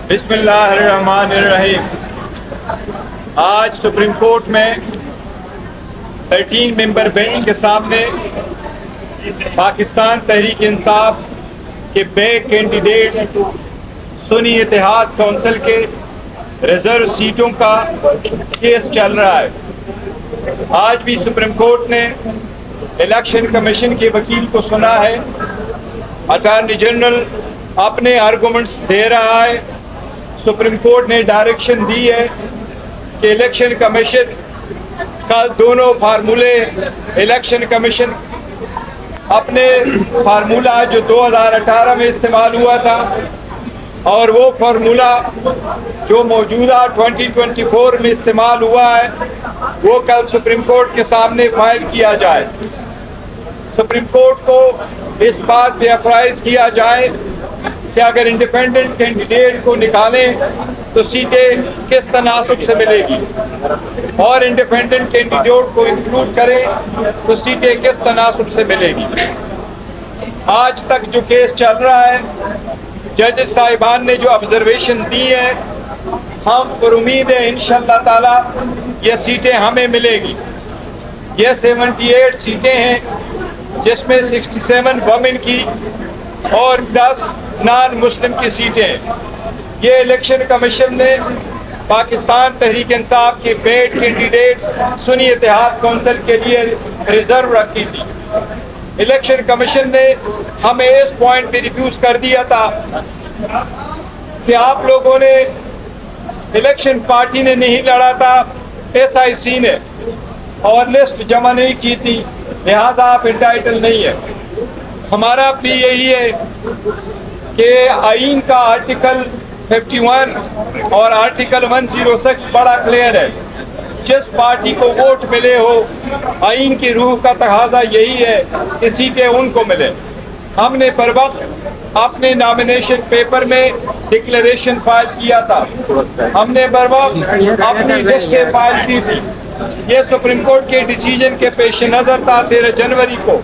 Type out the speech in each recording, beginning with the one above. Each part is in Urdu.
بسم اللہ الرحمن الرحیم۔ آج سپریم کورٹ میں 13 ممبر بینچ کے سامنے پاکستان تحریک انصاف کے بے کینڈیڈیٹس سنی اتحاد کونسل کے ریزرو سیٹوں کا کیس چل رہا ہے۔ آج بھی سپریم کورٹ نے الیکشن کمیشن کے وکیل کو سنا ہے، اٹارنی جنرل اپنے آرگومنٹس دے رہا ہے۔ سپریم کورٹ نے ڈائریکشن دی ہے کہ الیکشن کمیشن کا دونوں فارمولے، الیکشن کمیشن اپنے فارمولہ جو 2018 میں استعمال ہوا تھا اور وہ فارمولہ جو موجودہ 2024 میں استعمال ہوا ہے وہ کل سپریم کورٹ کے سامنے فائل کیا جائے۔ سپریم کورٹ کو اس بات پہ اپرائز کیا جائے کہ اگر انڈیپینڈنٹ کینڈیڈیٹ کو نکالیں تو سیٹیں کس تناسب سے ملے گی، اور انڈیپینڈنٹ کینڈیڈیٹ کو انکلوڈ کریں تو سیٹیں کس تناسب سے ملے گی۔ آج تک جو کیس چل رہا ہے، ججز صاحبان نے جو آبزرویشن دی ہے، ہم پر امید ہے انشاءاللہ تعالی یہ سیٹیں ہمیں ملے گی۔ یہ 78 سیٹیں ہیں جس میں 67 وومن کی اور 10 نان مسلم کی سیٹیں ہیں۔ یہ الیکشن کمیشن نے پاکستان تحریک انصاف کے پیڈ کینڈیڈیٹس سنی اتحاد کونسل کے لیے ریزرو رکھی تھی۔ الیکشن کمیشن نے ہمیں اس پوائنٹ پہ ریفیوز کر دیا تھا کہ آپ لوگوں نے، الیکشن پارٹی نے نہیں لڑا تھا، ایس آئی سی نے، اور لسٹ جمع نہیں کی تھی، لہذا آپ انٹائٹل نہیں ہے۔ ہمارا بھی یہی ہے کہ آئین کا آرٹیکل 51 اور آرٹیکل 106 بڑا کلیئر ہے، جس پارٹی کو ووٹ ملے ہو، آئین کی روح کا تقاضا یہی ہے کہ سیٹیں ان کو ملیں۔ ہم نے پر وقت اپنے نامینیشن پیپر میں ڈکلیریشن فائل کیا تھا، ہم نے پر وقت اپنی لسٹیں فائل کی تھی۔ یہ سپریم کورٹ کے ڈیسیجن کے پیش نظر تھا 13 جنوری کو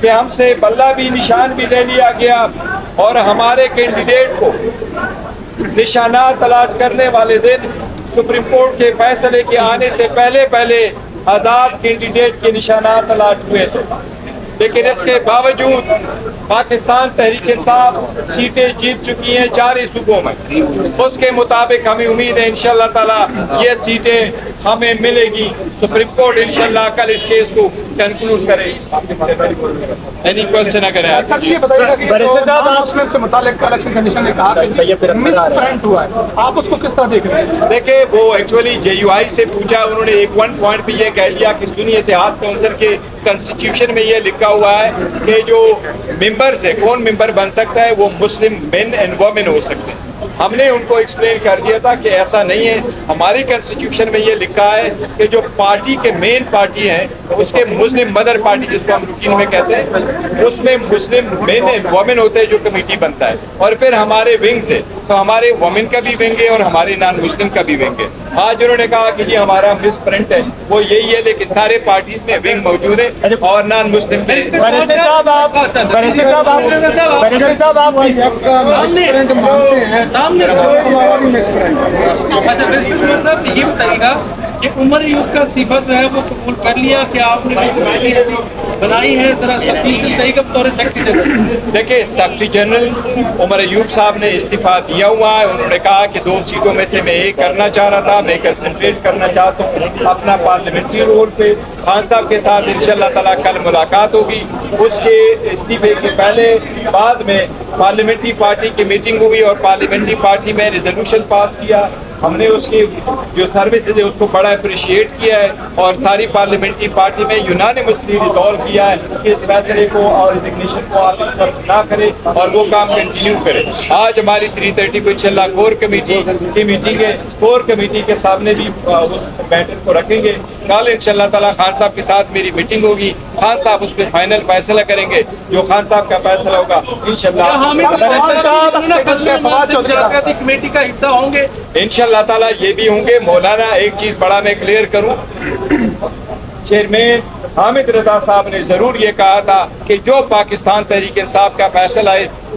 کہ ہم سے بلہ بھی نشان بھی لے لیا گیا، اور ہمارے کینڈیڈیٹ کو نشانات الاٹ کرنے والے دن سپریم کورٹ کے فیصلے کے آنے سے پہلے آزاد کینڈیڈیٹ کے نشانات الاٹ ہوئے تھے۔ لیکن اس کے باوجود پاکستان تحریک انصاف سیٹیں جیت چکی ہیں 4 صوبوں میں۔ اس کے مطابق ہمیں امید ہے انشاءاللہ تعالی یہ سیٹیں ہمیں ملے گی۔ سپریم کورٹ انشاءاللہ کل اس کیس کو کنکلوڈ کرے۔ اینی کوسچن اگر ہے؟ بریسٹر صاحب، مسلم سے متعلق الیکشن کمیشن نے کہا کہ مس پرنٹ ہوا ہے، آپ اس کو کس طرح دیکھ رہے ہیں؟ دیکھیں، وہ ایکچولی جے یو آئی سے پوچھا، انہوں نے ایک ون پوائنٹ پہ یہ کہہ دیا کہ سنی اتحاد کونسل کے کنسٹیٹیوشن میں یہ لکھا ہوا ہے کہ جو ممبرز ہے، کون ممبر بن سکتا ہے، وہ مسلم مین اینڈ وومن ہو سکتے ہیں۔ ہم نے ان کو ایکسپلین کر دیا تھا کہ ایسا نہیں ہے، ہماری کنسٹیٹیوشن میں یہ لکھا ہے کہ جو پارٹی کے مین پارٹی ہیں اس کے مسلم مدر پارٹی جس کو ہم روٹین میں کہتے ہیں، اس میں مسلم مین اینڈ وومن ہوتے ہیں جو کمیٹی بنتا ہے، اور پھر ہمارے ونگز ہے، تو ہمارے وومن کا بھی ونگ ہے اور ہمارے نان مسلم کا بھی ونگ ہے۔ آج انہوں نے کہا کہ جی ہمارا مس پرنٹ ہے، وہ یہی ہے، لیکن سارے پارٹیز میں ونگ موجود ہے اور نان مسلم بھی۔ یہ بتائیے گا کہ عمر ایوب کا استعفیٰ جو ہے وہ قبول کر لیا کہ آپ نے بنائی ہے، ذرا تفصیل سے صحیح کا بطور سیکرٹری جنرل؟ دیکھیں، سیکرٹری جنرل عمر ایوب صاحب نے استعفیٰ دیا ہوا ہے۔ انہوں نے کہا کہ 2 سیٹوں میں سے میں ایک کرنا چاہ رہا تھا، میں کنسنٹریٹ کرنا چاہتا ہوں اپنا پارلیمنٹری رول پہ۔ خان صاحب کے ساتھ انشاءاللہ تعالیٰ کل ملاقات ہوگی۔ اس کے استعفے کے پہلے بعد میں پارلیمنٹری پارٹی کی میٹنگ ہوئی اور پارلیمنٹری پارٹی میں ریزولوشن پاس کیا۔ ہم نے اس کی جو سروسز ہے اس کو بڑا اپریشیٹ کیا ہے، اور ساری پارلیمنٹری پارٹی میں یونانیمسلی ریزالو کیا ہے کہ اس فیصلے کو اور ریزگنیشن کو آپ ایکسپٹ نہ کریں اور وہ کام کنٹینیو کریں۔ آج ہماری 3:30 کو انشاءاللہ کور کمیٹی کی میٹنگ ہے، کور کمیٹی کے سامنے بھی اس میٹر کو رکھیں گے۔ کل انشاءاللہ تعالیٰ خان صاحب کے ساتھ میری میٹنگ ہوگی، خان صاحب اس پہ فائنل فیصلہ کریں گے، جو خان صاحب کا فیصلہ ہوگا انشاءاللہ کمیٹی کا حصہ ہوں گے انشاءاللہ تعالیٰ، یہ بھی ہوں گے۔ مولانا ایک چیز بڑا میں کلیئر کروں، چیئرمین حامد رضا صاحب نے ضرور یہ کہا تھا کہ جو پاکستان تحریک انصاف کا فیصلہ ہے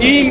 3